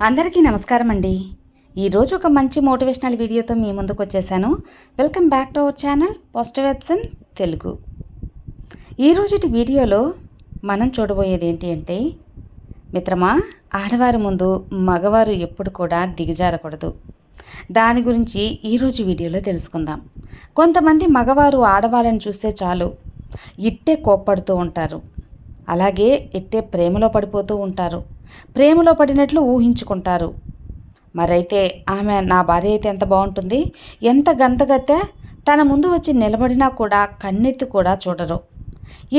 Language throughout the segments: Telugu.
అందరికీ నమస్కారం అండి. ఈరోజు ఒక మంచి మోటివేషనల్ వీడియోతో మీ ముందుకు వచ్చేసాను. Welcome back to our channel positive vibes in Telugu. ఈరోజుటి వీడియోలో మనం చూడబోయేది ఏంటి అంటే, మిత్రమా, ఆడవారి ముందు మగవారు ఎప్పుడు కూడా దిగజారకూడదు. దాని గురించి ఈరోజు వీడియోలో తెలుసుకుందాం. కొంతమంది మగవారు ఆడవాళ్ళని చూస్తే చాలు ఇట్టే కోప్పడుతూ ఉంటారు. అలాగే ఇట్టే ప్రేమలో పడిపోతూ ఉంటారు. ప్రేమలో పడినట్లు ఊహించుకుంటారు. మరైతే ఆమె నా భార్య అయితే ఎంత బాగుంటుంది, ఎంత గంతగత్తె, తన ముందు వచ్చి నిలబడినా కూడా కన్నెత్తి కూడా చూడరు.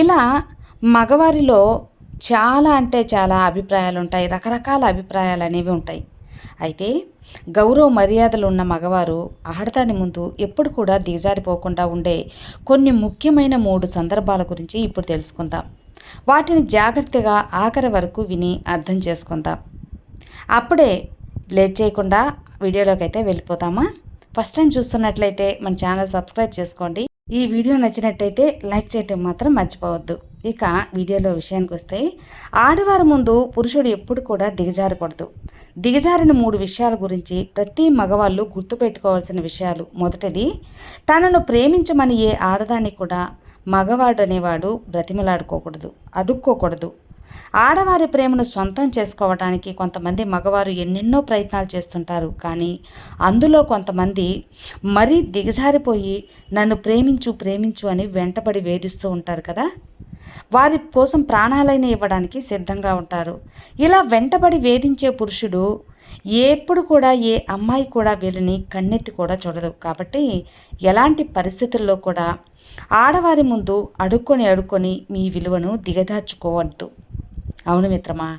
ఇలా మగవారిలో చాలా అంటే చాలా అభిప్రాయాలు ఉంటాయి. రకరకాల అభిప్రాయాలు అనేవి ఉంటాయి. అయితే గౌరవ మర్యాదలు ఉన్న మగవారు ఆడదాని ముందు ఎప్పుడు కూడా దిగజారిపోకుండా ఉండే కొన్ని ముఖ్యమైన 3 సందర్భాల గురించి ఇప్పుడు తెలుసుకుందాం. వాటిని జాగ్రత్తగా ఆఖరి వరకు విని అర్థం చేసుకుందాం. అప్పుడే లేట్ చేయకుండా వీడియోలోకి అయితే వెళ్ళిపోతామా. ఫస్ట్ టైం చూస్తున్నట్లయితే మన ఛానల్ సబ్స్క్రైబ్ చేసుకోండి. ఈ వీడియో నచ్చినట్టయితే లైక్ చేయటం మాత్రం మర్చిపోవద్దు. ఇక వీడియోలో విషయానికి వస్తే, ఆడవారి ముందు పురుషుడు ఎప్పుడు కూడా దిగజారకూడదు. దిగజారిన 3 విషయాల గురించి ప్రతి మగవాళ్ళు గుర్తుపెట్టుకోవాల్సిన విషయాలు. మొదటిది, తనను ప్రేమించమని ఏ ఆడదాన్ని కూడా మగవాడు అనేవాడు బ్రతిమలాడుకోకూడదు, అడుక్కోకూడదు. ఆడవారి ప్రేమను సొంతం చేసుకోవడానికి కొంతమంది మగవారు ఎన్నెన్నో ప్రయత్నాలు చేస్తుంటారు. కానీ అందులో కొంతమంది మరీ దిగజారిపోయి నన్ను ప్రేమించు ప్రేమించు అని వెంటబడి వేధిస్తూ ఉంటారు కదా. వారి కోసం ప్రాణాలైనా ఇవ్వడానికి సిద్ధంగా ఉంటారు. ఇలా వెంటబడి వేధించే పురుషుడు ఎప్పుడు కూడా ఏ అమ్మాయి కూడా వీళ్ళని కన్నెత్తి కూడా చూడదు. కాబట్టి ఎలాంటి పరిస్థితుల్లో కూడా ఆడవారి ముందు అడుక్కొని మీ విలువను దిగదార్చుకోవద్దు. అవును మిత్రమా.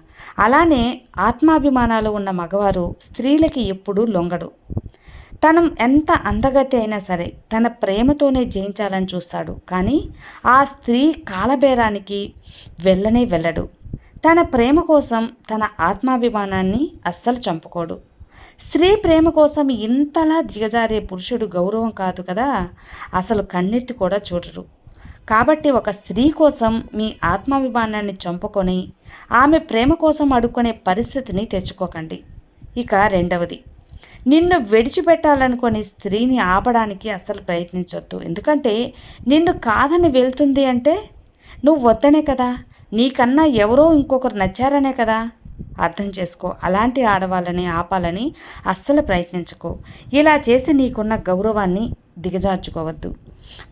అలానే ఆత్మాభిమానాలు ఉన్న మగవారు స్త్రీలకి ఎప్పుడూ లొంగడు. తను ఎంత అందగతి అయినా సరే తన ప్రేమతోనే జయించాలని చూస్తాడు. కానీ ఆ స్త్రీ కాలబేరానికి వెళ్ళడు. తన ప్రేమ కోసం తన ఆత్మాభిమానాన్ని అస్సలు చంపుకోడు. స్త్రీ ప్రేమ కోసం ఇంతలా దిగజారే పురుషుడు గౌరవం కాదు కదా, అసలు కన్నెత్తి కూడా చూడరు. కాబట్టి ఒక స్త్రీ కోసం మీ ఆత్మాభిమానాన్ని చంపుకొని ఆమె ప్రేమ కోసం అడుక్కునే పరిస్థితిని తెచ్చుకోకండి. ఇక రెండవది, నిన్ను విడిచిపెట్టాలనుకొని స్త్రీని ఆపడానికి అస్సలు ప్రయత్నించొద్దు. ఎందుకంటే నిన్ను కాదని వెళ్తుంది అంటే నువ్వు వద్దనే కదా, నీకన్నా ఎవరో ఇంకొకరు నచ్చారనే కదా. అర్థం చేసుకో. అలాంటి ఆడవాళ్ళని ఆపాలని అస్సలు ప్రయత్నించుకో. ఇలా చేసి నీకున్న గౌరవాన్ని దిగజార్చుకోవద్దు.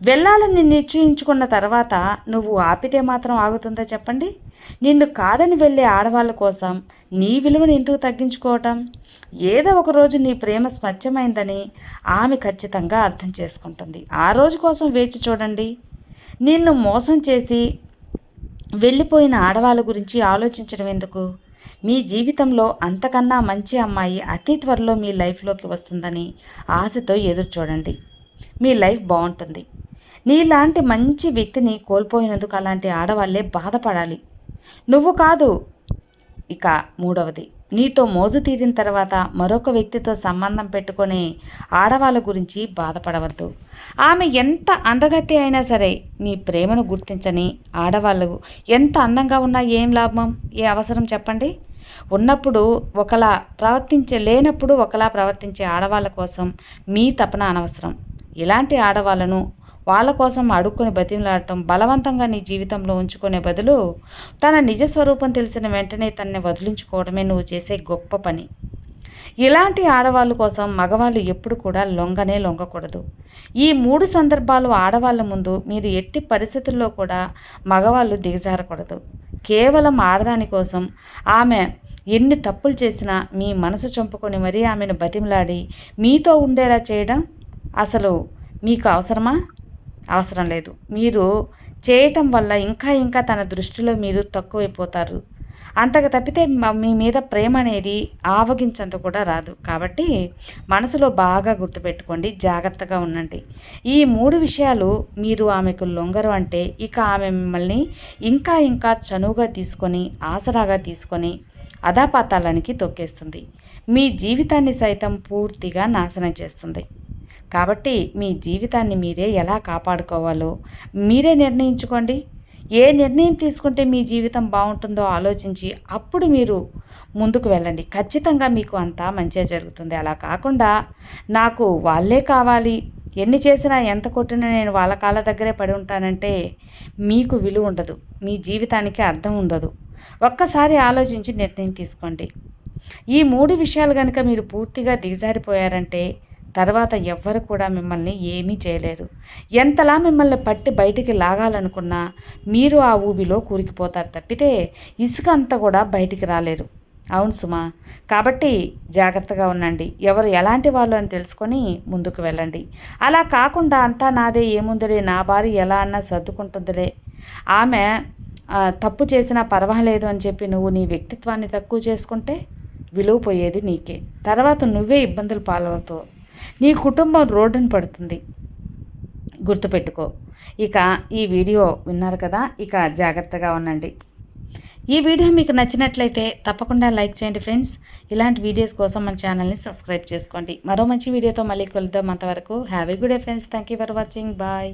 వెళ్ళాలని నిశ్చయించుకున్న తర్వాత నువ్వు ఆపితే మాత్రం ఆగుతుందా చెప్పండి? నిన్ను కాదని వెళ్ళే ఆడవాళ్ళ కోసం నీ విలువను ఎందుకు తగ్గించుకోవటం? ఏదో ఒకరోజు నీ ప్రేమ స్వచ్ఛమైందని ఆమె ఖచ్చితంగా అర్థం చేసుకుంటుంది. ఆ రోజు కోసం వేచి చూడండి. నిన్ను మోసం చేసి వెళ్ళిపోయిన ఆడవాళ్ళ గురించి ఆలోచించడం ఎందుకు? మీ జీవితంలో అంతకన్నా మంచి అమ్మాయి అతి త్వరలో మీ లైఫ్లోకి వస్తుందని ఆశతో ఎదురు చూడండి. మీ లైఫ్ బాగుంటుంది. నీలాంటి మంచి వ్యక్తిని కోల్పోయినందుకు అలాంటి ఆడవాళ్ళే బాధపడాలి, నువ్వు కాదు. ఇక మూడవది, నీతో మోజు తీరిన తర్వాత మరొక వ్యక్తితో సంబంధం పెట్టుకునే ఆడవాళ్ళ గురించి బాధపడవద్దు. ఆమె ఎంత అందగత్తి అయినా సరే మీ ప్రేమను గుర్తించని ఆడవాళ్ళు ఎంత అందంగా ఉన్నా ఏం లాభం, ఏ అవసరం చెప్పండి? ఉన్నప్పుడు ఒకలా లేనప్పుడు ఒకలా ప్రవర్తించే ఆడవాళ్ళ కోసం మీ తపన అనవసరం. ఇలాంటి ఆడవాళ్ళను వాళ్ళ కోసం అడుక్కుని బతిమలాడటం, బలవంతంగా నీ జీవితంలో ఉంచుకునే బదులు తన నిజస్వరూపం తెలిసిన వెంటనే తనని వదిలించుకోవడమే నువ్వు చేసే గొప్ప పని. ఇలాంటి ఆడవాళ్ళ కోసం మగవాళ్ళు ఎప్పుడు కూడా లొంగకూడదు. ఈ 3 సందర్భాలు ఆడవాళ్ళ ముందు మీరు ఎట్టి పరిస్థితుల్లో కూడా మగవాళ్ళు దిగజారకూడదు. కేవలం ఆడదాని కోసం ఆమె ఎన్ని తప్పులు చేసినా మీ మనసు చంపుకొని మరీ ఆమెను బతిమలాడి మీతో ఉండేలా చేయడం అసలు మీకు అవసరమా? అవసరం లేదు. మీరు చేయటం వల్ల ఇంకా తన దృష్టిలో మీరు తక్కువైపోతారు. అంతకు తప్పితే మీ మీద ప్రేమ అనేది ఆవగించంత కూడా రాదు. కాబట్టి మనసులో బాగా గుర్తుపెట్టుకోండి, జాగ్రత్తగా ఉండండి. ఈ 3 విషయాలు మీరు ఆమెకు లొంగరు అంటే ఇక ఆమె మిమ్మల్ని ఇంకా చనువుగా తీసుకొని ఆసరాగా తీసుకొని అధాపాతాళానికి తొక్కేస్తుంది. మీ జీవితాన్ని సైతం పూర్తిగా నాశనం చేస్తుంది. కాబట్టి మీ జీవితాన్ని మీరే ఎలా కాపాడుకోవాలో మీరే నిర్ణయించుకోండి. ఏ నిర్ణయం తీసుకుంటే మీ జీవితం బాగుంటుందో ఆలోచించి అప్పుడు మీరు ముందుకు వెళ్ళండి. ఖచ్చితంగా మీకు అంతా మంచే జరుగుతుంది. అలా కాకుండా నాకు వాళ్ళే కావాలి, ఎన్ని చేసినా ఎంత కొట్టినా నేను వాళ్ళ కాళ్ళ దగ్గరే పడి ఉంటానంటే మీకు విలువ ఉండదు, మీ జీవితానికి అర్థం ఉండదు. ఒక్కసారి ఆలోచించి నిర్ణయం తీసుకోండి. ఈ 3 విషయాలు గనుక మీరు పూర్తిగా దిగజారిపోయారంటే తర్వాత ఎవ్వరు కూడా మిమ్మల్ని ఏమీ చేయలేరు. ఎంతలా మిమ్మల్ని పట్టి బయటికి లాగాలనుకున్నా మీరు ఆ ఊబిలో కూరుకుపోతారు తప్పితే ఇసుక అంతా కూడా బయటికి రాలేరు. అవును సుమా. కాబట్టి జాగ్రత్తగా ఉండండి. ఎవరు ఎలాంటి వాళ్ళు అని తెలుసుకొని ముందుకు వెళ్ళండి. అలా కాకుండా అంతా నాదే, ఏముందిలే, నా భార్య ఎలా అన్నా సర్దుకుంటుందిలే, ఆమె తప్పు చేసినా పర్వాలేదు అని చెప్పి నువ్వు నీ వ్యక్తిత్వాన్ని తక్కువ చేసుకుంటే విలువ పోయేది నీకే. తర్వాత నువ్వే ఇబ్బందులు పాలవుతావు. నీ కుటుంబం రోడ్డున పడుతుంది. గుర్తుపెట్టుకో. ఇక ఈ వీడియో విన్నారు కదా, ఇక జాగ్రత్తగా ఉండండి. ఈ వీడియో మీకు నచ్చినట్లయితే తప్పకుండా లైక్ చేయండి ఫ్రెండ్స్. ఇలాంటి వీడియోస్ కోసం మన ఛానల్ని సబ్స్క్రైబ్ చేసుకోండి. మరో మంచి వీడియోతో మళ్ళీ కలుద్దాం. అంతవరకు have a good day friends. Thank you for watching. Bye.